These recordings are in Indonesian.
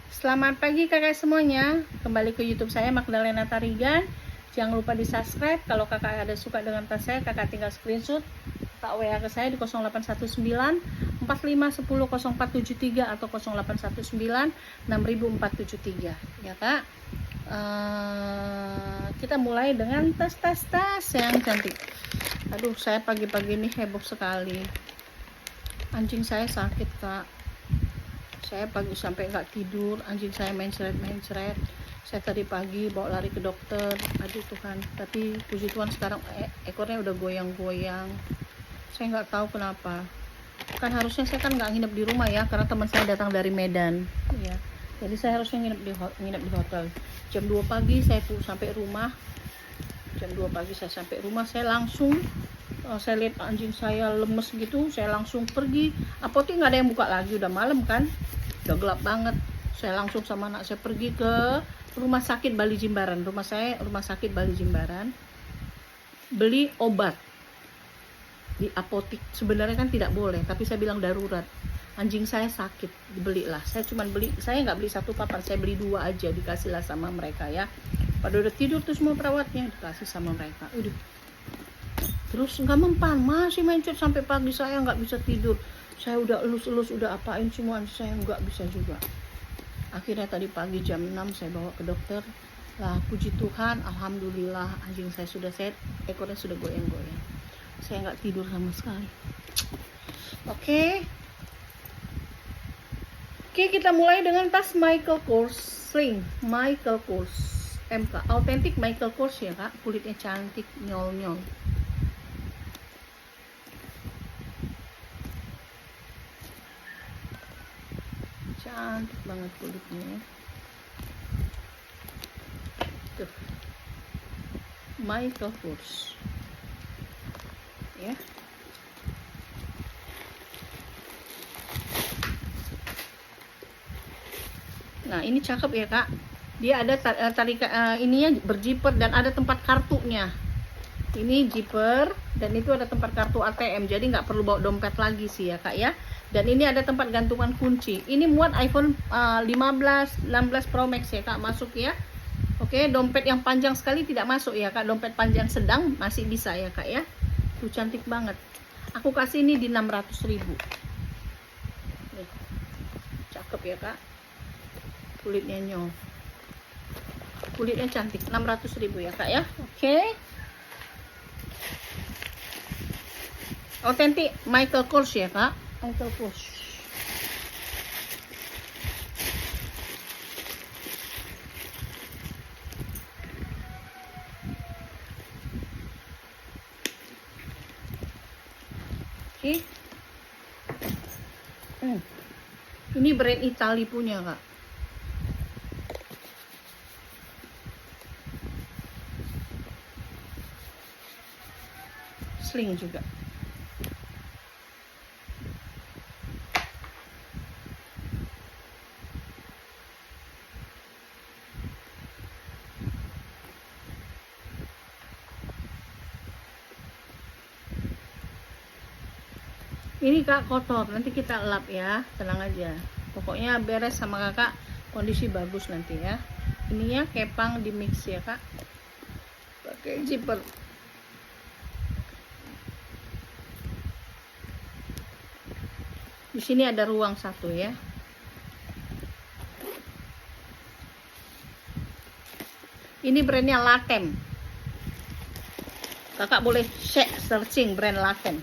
Selamat pagi kakak semuanya. Kembali ke YouTube saya Magdalena Tarigan. Jangan lupa di subscribe. Kalau kakak ada suka dengan tas saya, kakak tinggal screenshot, tak WA ke saya di 0819 45 10 0473 atau 0819 6473 ya kak. Kita mulai dengan tas yang cantik. Aduh, saya pagi-pagi ini heboh sekali. Anjing saya sakit kak. Saya pagi sampai nggak tidur, anjing saya mencret. Saya tadi pagi bawa lari ke dokter. Aduh Tuhan, tapi puji Tuhan sekarang ekornya udah goyang-goyang. Saya nggak tahu kenapa. Kan harusnya saya kan nggak nginep di rumah ya, karena teman saya datang dari Medan ya. Jadi saya harusnya nginep di hotel. Jam 2 pagi saya sampai rumah. Jam 2 pagi saya sampai rumah, saya langsung saya lihat anjing saya lemes gitu, saya langsung pergi. Apotek nggak ada yang buka lagi, udah malam kan, udah gelap banget. Saya langsung sama anak saya pergi ke rumah sakit Bali Jimbaran. Rumah saya rumah sakit Bali Jimbaran, beli obat di apotek. Sebenarnya kan tidak boleh, tapi saya bilang darurat, anjing saya sakit, dibelilah. Saya nggak beli satu papan, saya beli 2 aja, dikasihlah sama mereka ya. Pada udah tidur tuh semua perawatnya, dikasih sama mereka. Terus nggak mempan, masih mencet sampai pagi. Saya nggak bisa tidur, saya udah elus udah apain semua, saya nggak bisa juga. Akhirnya tadi pagi jam 6 saya bawa ke dokter lah. Puji Tuhan, alhamdulillah anjing saya sudah sehat, ekornya sudah goyang-goyang. Saya nggak tidur sama sekali. Oke, kita mulai dengan tas Michael Kors Sling. Michael Kors MK, autentik Michael Kors ya kak. Kulitnya cantik, nyol-nyol. Cantik banget kulitnya. Tuh, Michael Kors ya. Nah ini cakep ya kak. Dia ada ininya berjiper dan ada tempat kartunya. Ini zipper dan itu ada tempat kartu ATM, jadi nggak perlu bawa dompet lagi sih ya kak ya. Dan ini ada tempat gantungan kunci. Ini muat iPhone 15, 16 Pro Max ya kak, masuk ya. Oke, dompet yang panjang sekali tidak masuk ya kak. Dompet panjang sedang masih bisa ya kak ya. Tuh cantik banget. Aku kasih ini di 600.000. Nih, cakep ya kak. Kulitnya nyol. Kulitnya cantik, 600.000 ya kak ya. Oke. Autentik Michael Kors ya kak. Michael Kors. Oke. Ini brand Itali punya kak. Sling juga. Ini kak kotor, nanti kita lap ya, tenang aja. Pokoknya beres sama kakak, kondisi bagus nanti ya. Ininya kepang di mix ya kak. Pakai zipper. Di sini ada ruang 1 ya. Ini brandnya Latem. Kakak boleh searching brand Latem.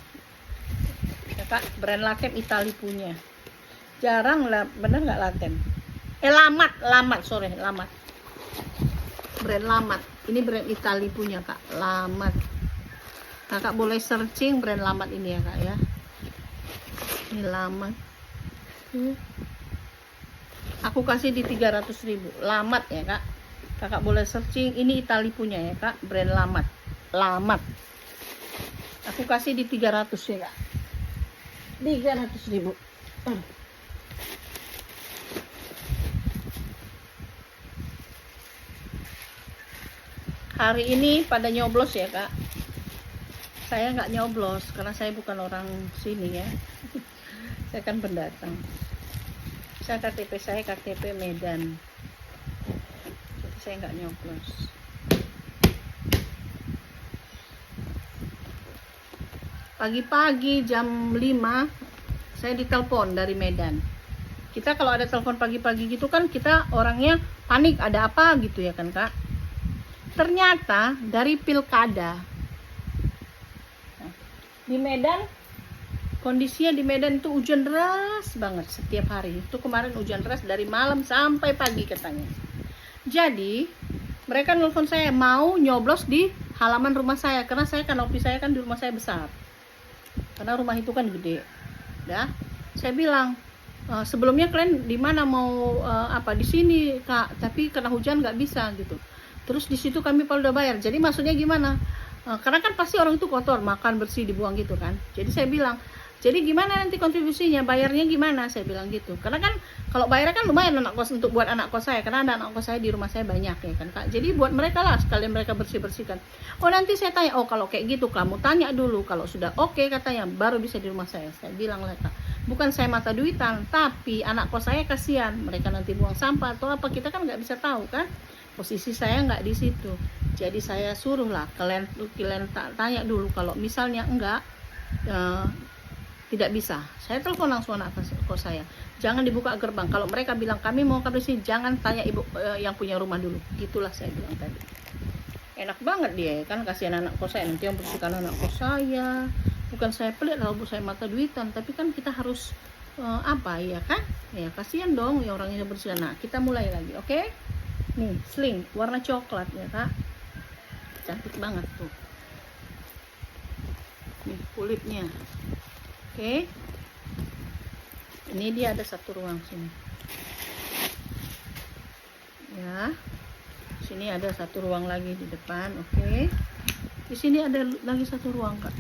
Kak, brand Latem Itali punya. Jarang lah, bener nggak Latem? Lamat. Brand Lamat. Ini brand Itali punya kak, Lamat. Kakak boleh searching brand Lamat ini ya kak ya. Ini Lamat. Aku kasih di 300.000. Lamat ya kak. Kakak boleh searching. Ini Itali punya ya kak, brand Lamat. Aku kasih di 300 ya kak. 300.000. Hari ini pada nyoblos ya kak. Saya nggak nyoblos karena saya bukan orang sini ya. Saya kan pendatang. Saya KTP Medan, jadi saya nggak nyoblos. Pagi-pagi jam 5 saya ditelepon dari Medan. Kita kalau ada telepon pagi-pagi gitu kan kita orangnya panik, ada apa gitu ya kan Kak. Ternyata dari pilkada. Di Medan, kondisinya di Medan itu hujan deras banget setiap hari. Itu kemarin hujan deras dari malam sampai pagi katanya. Jadi mereka nelfon saya mau nyoblos di halaman rumah saya, karena saya kanopi saya kan di rumah saya besar. Karena rumah itu kan gede. Dah, saya bilang sebelumnya kalian di mana mau di sini Kak, tapi karena hujan nggak bisa gitu. Terus di situ kami udah bayar. Jadi maksudnya gimana? Karena kan pasti orang itu kotor, makan bersih dibuang gitu kan. Jadi saya bilang, jadi gimana nanti kontribusinya, bayarnya gimana? Saya bilang gitu. Karena kan kalau bayarnya kan lumayan anak kos untuk buat anak kos saya, karena ada anak kos saya di rumah saya banyak ya kan Kak. Jadi buat mereka lah sekalian mereka bersih-bersihkan. Oh nanti saya tanya, oh kalau kayak gitu kamu tanya dulu, kalau sudah oke katanya baru bisa di rumah saya. Saya bilang lah Kak, bukan saya mata duitan, tapi anak kos saya kasihan, mereka nanti buang sampah atau apa, kita kan nggak bisa tahu kan. Posisi saya nggak di situ, jadi saya suruh lah kalian tanya dulu, kalau misalnya enggak tidak bisa, saya telepon langsung anak kos saya, jangan dibuka gerbang. Kalau mereka bilang kami mau ke sini, jangan tanya ibu yang punya rumah dulu, gitulah saya bilang tadi. Enak banget dia kan, kasihan anak kos saya, nanti yang bersihkan anak kos saya. Bukan saya pelit kalau saya mata duitan, tapi kan kita harus ya kan, ya kasihan dong ya orangnya bersihkan. Nah kita mulai lagi, oke? Nih sling warna coklat ya Kak, cantik banget tuh. Nih kulitnya, oke. Ini dia ada satu ruang sini ya, sini ada satu ruang lagi di depan, oke. Di sini ada lagi satu ruang Kak.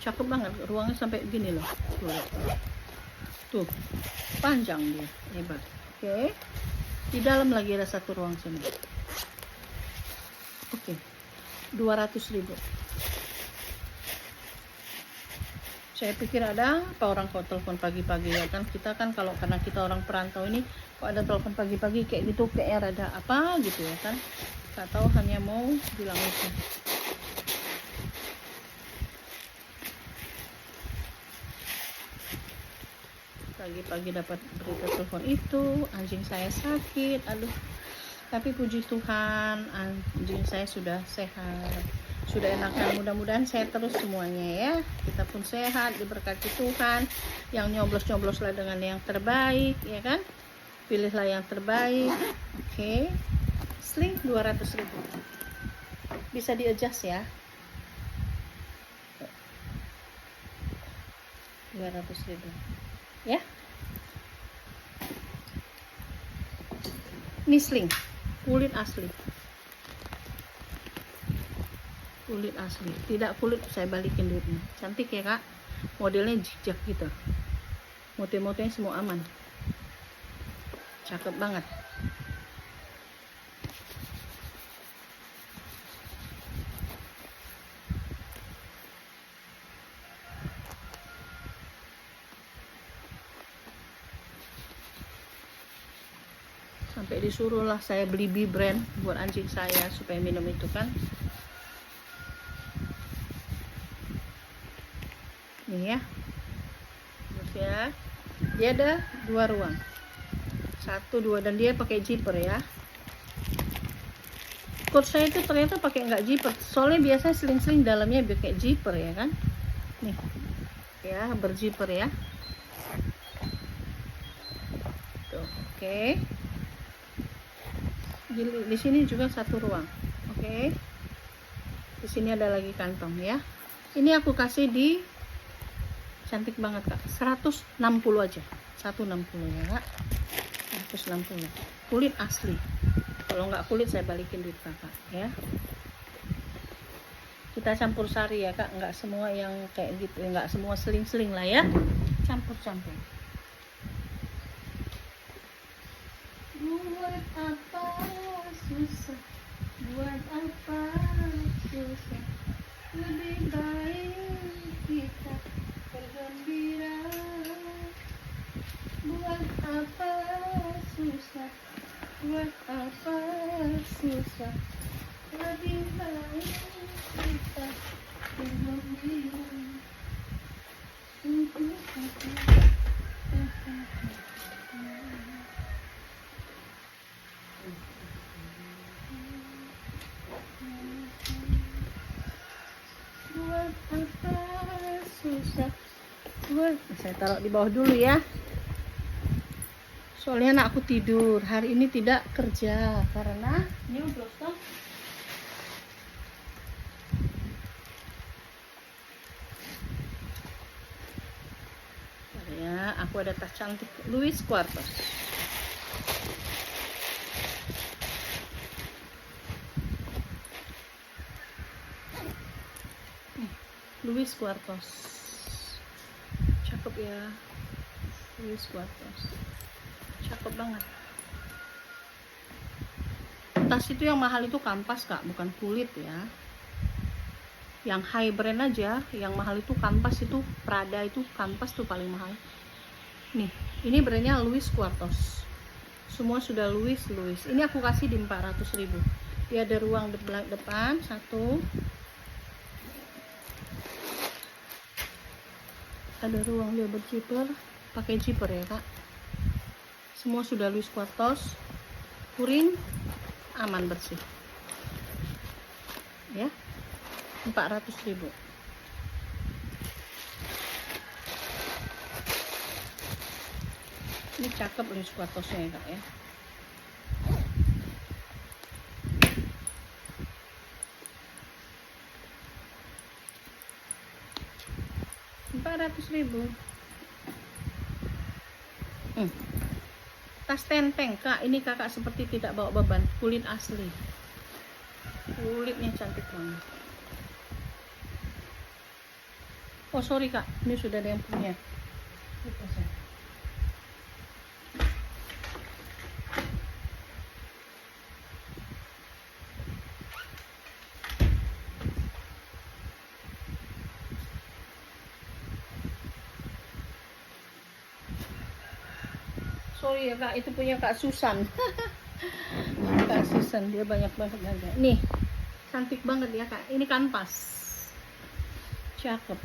Cakep banget ruangnya sampai gini loh, tuh panjang dia, hebat. Oke. Di dalam lagi ada satu ruang sini. Oke. 200.000. Saya pikir ada apa orang kok telepon pagi-pagi ya kan, kita kan kalau karena kita orang perantau ini kok ada telepon pagi-pagi kayak gitu, kayak ada apa gitu ya kan. Nggak tahu, hanya mau bilang itu. Pagi-pagi dapat berita telepon itu, anjing saya sakit, aduh. Tapi puji Tuhan, anjing saya sudah sehat, sudah enakan. Mudah-mudahan sehat terus semuanya ya. Kita pun sehat, diberkati Tuhan. Yang nyoblos-nyoblos lah dengan yang terbaik, ya kan? Pilihlah yang terbaik. Oke. Sling 200.000. Bisa di-adjust ya. 200.000. Ya. Ini sling kulit asli, kulit asli, tidak kulit saya balikin duitnya. Cantik ya Kak, modelnya jejak gitu, motif-motifnya semua aman, cakep banget. Sampai disuruh lah saya beli B-brand buat anjing saya supaya minum itu kan. Nih ya, terus ya, dia ada 2 ruang, 1, 2, dan dia pakai zipper ya. Coat saya itu ternyata pakai nggak zipper, soalnya biasanya sling-sling dalamnya pakai zipper ya kan. Nih ya, berzipper ya tuh, oke. Di sini juga satu ruang, oke. Di sini ada lagi kantong ya. Ini aku kasih di, cantik banget Kak, 160 aja, 160 ya Kak, 160, kulit asli. Kalau nggak kulit saya balikin duit Kakak ya. Kita campur sari ya Kak, nggak semua yang kayak gitu, nggak semua seling-seling lah ya, campur-campur. Buat apa susah, buat apa susah, lebih baik kita bergembira. Buat apa susah, buat apa susah, lebih baik kita berhubungan untuk apa. Buat apa susah, buat, saya taruh di bawah dulu ya. Soalnya anak aku tidur, hari ini tidak kerja karena ini udah stop. Ya, aku ada tas cantik Louis Vuitton. Louis Vuitton. Cakep ya. Louis Vuitton. Cakep banget. Tas itu yang mahal itu kanvas kak, bukan kulit ya. Yang high brand aja, yang mahal itu kanvas, itu Prada itu kanvas tuh paling mahal. Nih, ini brandnya Louis Vuitton. Semua sudah Louis. Ini aku kasih di 400.000. Dia ada ruang depan satu. Ada ruang dia berzipper, pakai zipper ya kak. Semua sudah Louis Vuitton, kuring, aman, bersih ya. 400.000. Ini cakep Louis Vuitton-nya ya kak ya. Rp400.000. Tas tenteng kak, ini kakak seperti tidak bawa beban, kulit asli, kulitnya cantik banget. Oh sorry kak, ini sudah ada yang punya. Sorry ya kak, itu punya kak Susan. Kak Susan, dia banyak banget ganda. Nih, cantik banget ya kak. Ini kanvas, cakep.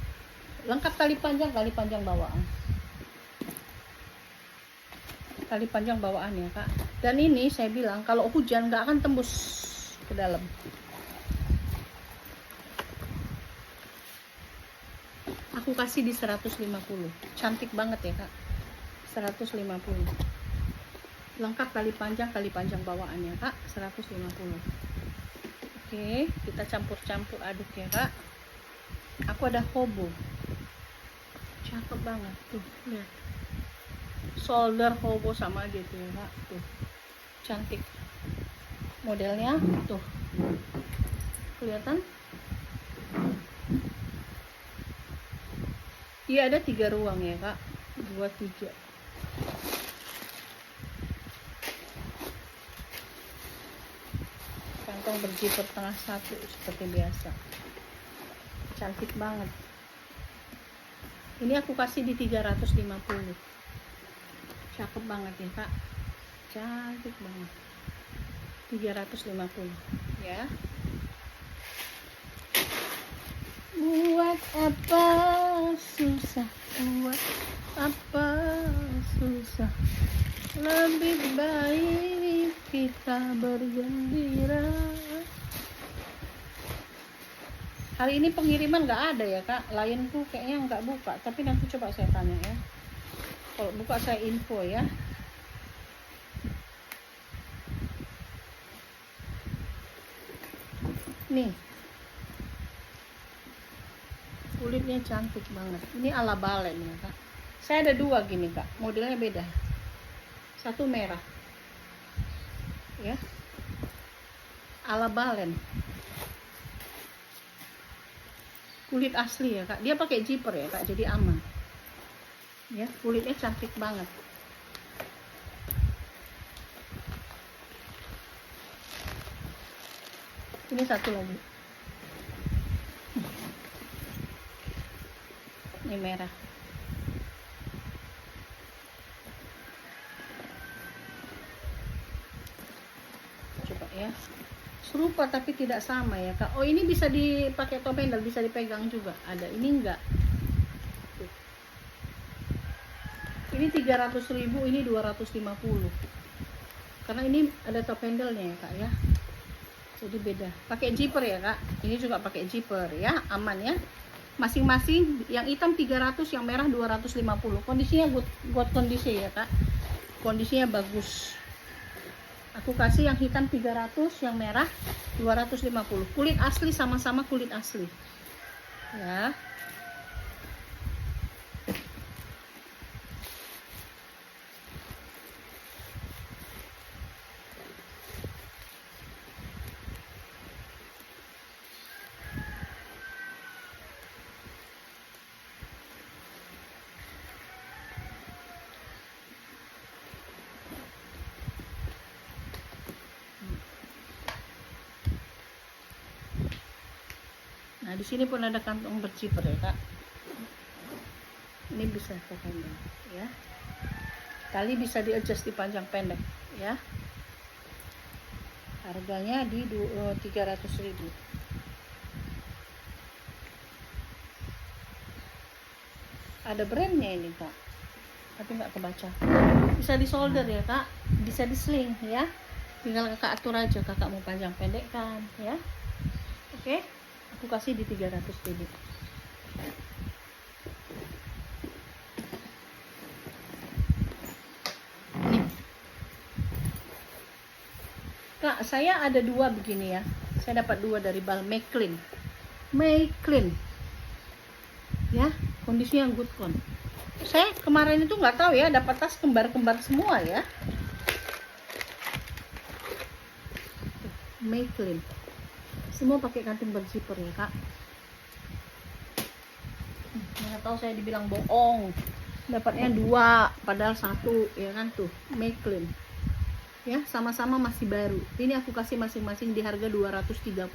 Lengkap tali panjang bawaan. Tali panjang bawaan ya kak. Dan ini saya bilang kalau hujan nggak akan tembus ke dalam. Aku kasih di 150. Cantik banget ya kak. 150. Lengkap tali panjang bawaannya kak. 150. Oke, kita campur aduk ya kak. Aku ada hobo, cakep banget tuh, lihat. Shoulder hobo sama aja tuh ya kak. Tuh, cantik modelnya tuh, kelihatan. Dia ada 3 ruang ya kak, 2, 3. Kantong berzipper tengah 1 seperti biasa. Cantik banget. Ini aku kasih di 350. Cakep banget ya kak, cantik banget. 350 ya. Buat apa susah, buat apa susah, lebih baik kita bergembira. Hari ini pengiriman nggak ada ya kak, Lion tuh kayaknya nggak buka, tapi nanti coba saya tanya ya. Kalau buka saya info ya. Nih, kulitnya cantik banget. Ini ala balen ya kak. Saya ada 2 gini kak, modelnya beda. Satu merah ya, ala balen, kulit asli ya kak. Dia pakai zipper ya kak, jadi aman ya. Kulitnya cantik banget. Ini satu lagi, ini merah. ya. Serupa tapi tidak sama ya Kak. Oh, ini bisa dipakai top handle, bisa dipegang juga. Ada, ini enggak. Tuh. Ini 300.000, ini 250. Karena ini ada top handle-nya ya Kak ya. Jadi beda. Pakai zipper ya Kak. Ini juga pakai zipper ya, aman ya. Masing-masing yang hitam 300, yang merah 250. Kondisinya good kondisi ya Kak. Kondisinya bagus. Aku kasih yang hitam 300, yang merah 250. Kulit asli, sama-sama kulit asli. Ya. Nah, di sini pun ada kantong berzipper ya Kak. Ini bisa ke handle ya. Tali bisa di-adjust di panjang pendek ya. Harganya di 300.000. Ada brandnya ini Kak, tapi nggak kebaca. Bisa di solder ya Kak, bisa di sling ya. Tinggal Kakak atur aja, Kakak mau panjang pendek kan ya. Oke. Aku kasih di 300.000. Nih. Kak, saya ada 2 begini ya. Saya dapat 2 dari Bal Maclean. Ya, kondisinya good con. Saya kemarin itu nggak tahu ya, dapat tas kembar-kembar semua ya. Maclean. Semua pakai kantung berzipper ya Kak. Nggak tahu saya dibilang bohong. Dapatnya 2, padahal 1 ya kan tuh. Maclean. Ya, sama-sama masih baru. Ini aku kasih masing-masing di harga 230.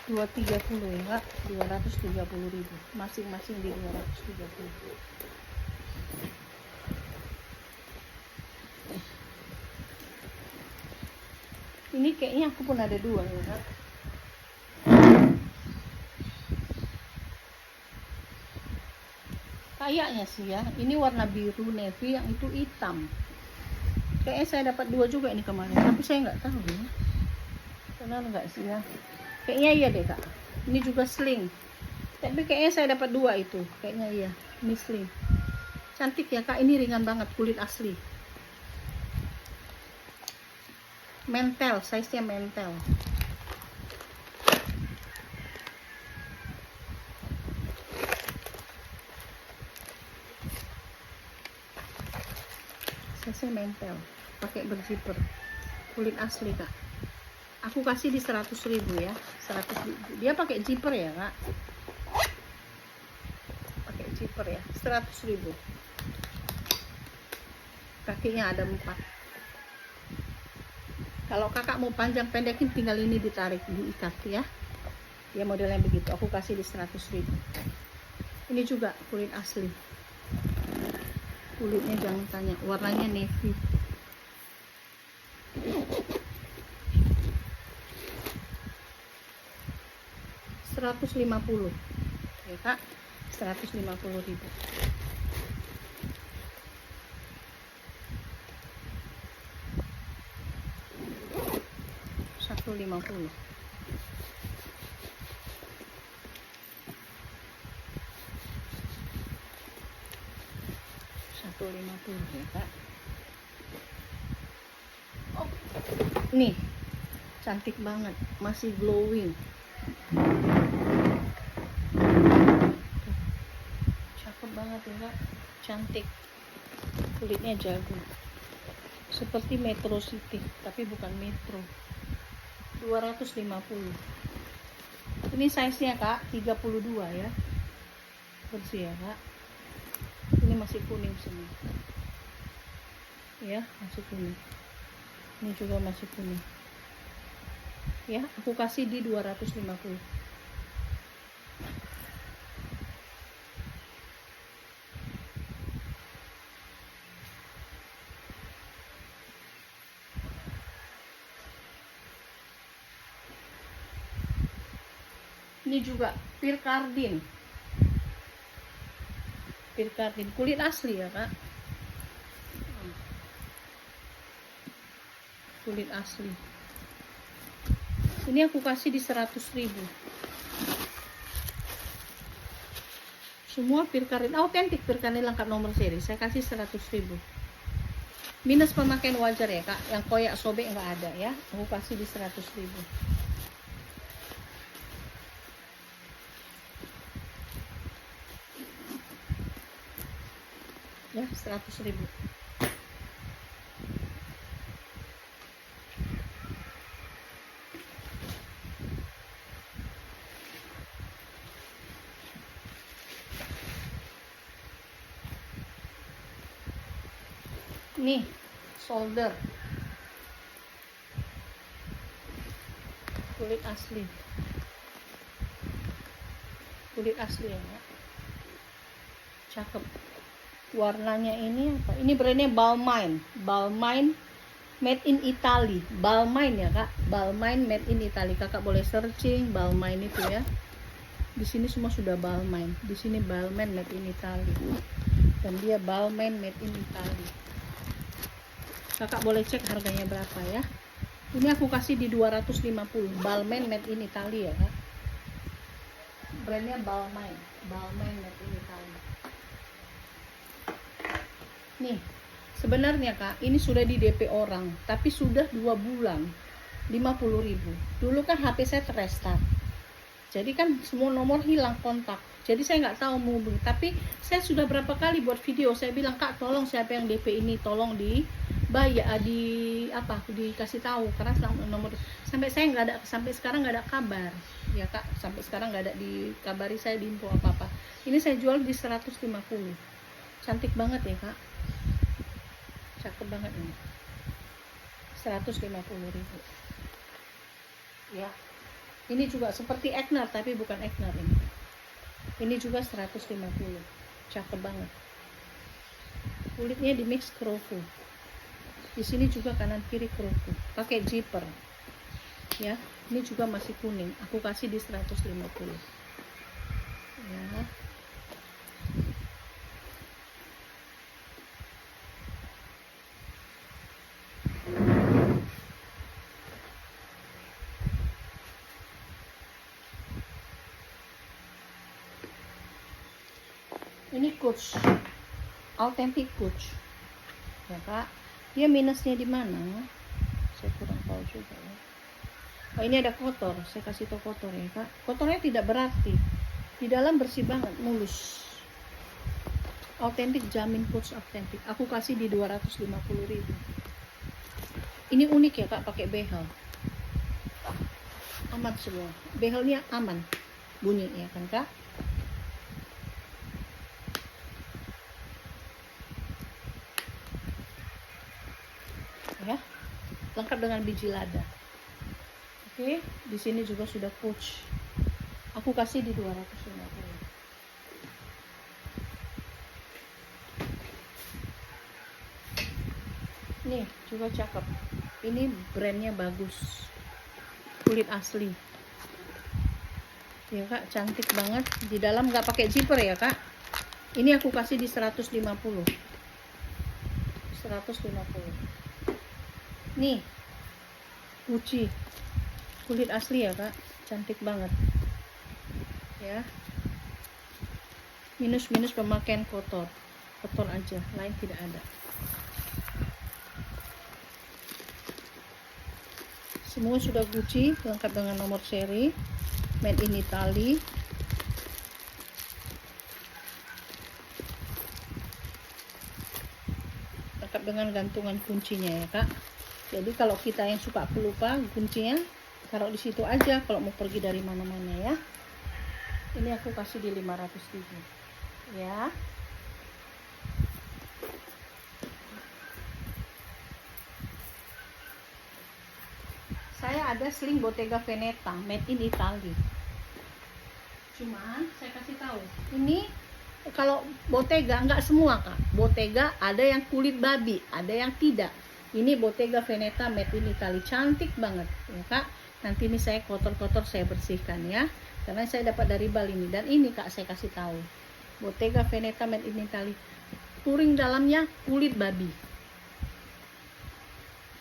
$230 ya Kak. 230.000. Masing-masing di 230. Ini kayaknya aku pun ada 2 ya Kak. Kayaknya sih ya. Ini warna biru navy, yang itu hitam. Kayaknya saya dapat 2 juga ini kemarin, tapi saya nggak tahu ya. Benar nggak sih ya? Kayaknya iya deh Kak. Ini juga sling. Tapi kayaknya saya dapat 2 itu. Kayaknya iya. Ini sling. Cantik ya Kak. Ini ringan banget, kulit asli. Mentel, size-nya mentel. Size-nya mentel, pakai berzipper. Kulit asli Kak. Aku kasih di 100.000 ya. 100.000. Dia pakai zipper ya Kak. Pakai zipper ya. 100.000. Kakinya ada 4. Kalau Kakak mau panjang pendekin, tinggal ini ditarik, diikat ya. Dia modelnya begitu. Aku kasih di 100.000. Ini juga kulit asli. Kulitnya jangan tanya, warnanya navy. $150 ya Kak. 150.000. 150. Ya Kak. Oh, nih cantik banget, masih glowing. Cakep banget ya Kak, cantik. Kulitnya jago, seperti Metro City, tapi bukan Metro. 250. Ini size-nya Kak, 32 ya. Bersih ya Kak. Ini masih kuning semua. Ya, masih kuning. Ini juga masih kuning. Ya, aku kasih di 250. Ini juga Pircardin. Pircardin kulit asli ya kak. Kulit asli. Ini aku kasih di 100.000. Semua Pircardin autentik, Pircardin lengkap nomor seri. Saya kasih 100.000. Minus pemakaian wajar ya kak. Yang koyak sobek nggak ada ya. Aku kasih di 100.000. Ya 100.000. Nih solder kulit asli, kulit asli ya kak. Cakep. Warnanya ini apa? Ini brandnya Balmain. Balmain made in Italy. Balmain ya kak. Balmain made in Italy. Kakak boleh searching Balmain itu ya. Di sini semua sudah Balmain. Di sini Balmain made in Italy. Dan dia Balmain made in Italy. Kakak boleh cek harganya berapa ya. Ini aku kasih di 250. Balmain made in Italy ya kak. Brandnya Balmain. Balmain made in Italy. Nih, sebenarnya kak, ini sudah di DP orang, tapi sudah 2 bulan, 50.000. Dulu kan HP saya terrestart, jadi kan semua nomor hilang kontak. Jadi saya nggak tahu mau beli, tapi saya sudah berapa kali buat video, saya bilang kak, tolong siapa yang DP ini, tolong dibayar, dikasih tahu, karena nomor sampai saya nggak ada, sampai sekarang nggak ada kabar, ya kak, sampai sekarang nggak ada dikabari saya di info apa-apa. Ini saya jual di 150, cantik banget ya kak. Cakep banget ini. 150.000. Ya. Ini juga seperti Eknar tapi bukan Eknar ini. Ini juga 150. Cakep banget. Kulitnya di mix kroku. Di sini juga kanan kiri kroku. Pakai zipper. Ya, ini juga masih kuning. Aku kasih di 150. Ya. Ini Coach, authentic Coach, ya kak. Dia minusnya di mana? Saya kurang tahu juga ya. Oh ini ada kotor, saya kasih tau kotor ya kak. Kotornya tidak berarti, di dalam bersih banget, mulus. Authentic, jamin Coach authentic. Aku kasih di 250.000. Ini unik ya kak, pakai behel. Aman semua, behelnya aman, bunyi ya kan kak. Ya, lengkap dengan biji lada. Oke, di sini juga sudah Coach. Aku kasih di 250. Nih, juga cakep. Ini brandnya bagus. Kulit asli. Ya kak, cantik banget. Di dalam nggak pakai zipper ya kak. Ini aku kasih di 150. 150. Nih Gucci kulit asli ya kak, cantik banget ya. Minus pemakaian kotor aja, lain tidak ada. Semua sudah Gucci, lengkap dengan nomor seri, made in Italy. Lengkap dengan gantungan kuncinya ya kak. Jadi kalau kita yang suka pelupa, kuncinya taruh di situ aja kalau mau pergi dari mana-mana ya. Ini aku kasih di 500.000 ya. Saya ada sling Bottega Veneta made in Italy. Cuman saya kasih tahu, ini kalau Bottega nggak semua kak. Bottega ada yang kulit babi, ada yang tidak. Ini Bottega Veneta made in Italy, cantik banget ya kak. Nanti ini saya kotor-kotor saya bersihkan ya. karena saya dapat dari Bali ini. Dan ini kak, saya kasih tahu, Bottega Veneta made in Italy. Puring dalamnya kulit babi.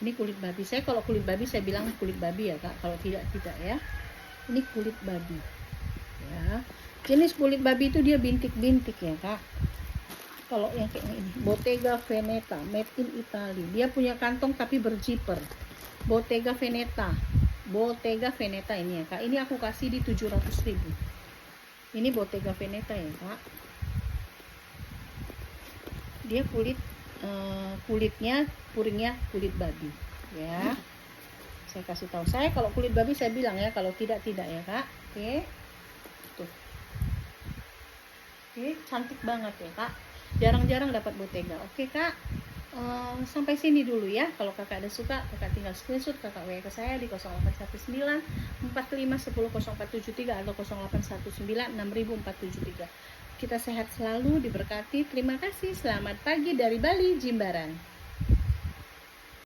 Ini kulit babi. Saya kalau kulit babi saya bilang kulit babi ya kak, kalau tidak ya. Ini kulit babi ya. Jenis kulit babi itu dia bintik-bintik ya kak. Kalau yang kayak ini Bottega Veneta made in Italy, dia punya kantong tapi berzipper. Bottega Veneta ini ya kak. Ini aku kasih di 700.000. Ini Bottega Veneta ya kak. Dia kulitnya puringnya kulit babi ya. Saya kasih tahu, saya kalau kulit babi saya bilang ya, kalau tidak ya kak. Oke. Tuh. Oke, cantik banget ya kak. Jarang-jarang dapat Bottega. Oke kak. Sampai sini dulu ya. Kalau kakak ada suka, kakak tinggal screenshot, kakak WA ke saya di 0819 45 10 0473 atau 0819 6473. Kita sehat selalu, diberkati. Terima kasih. Selamat pagi dari Bali, Jimbaran.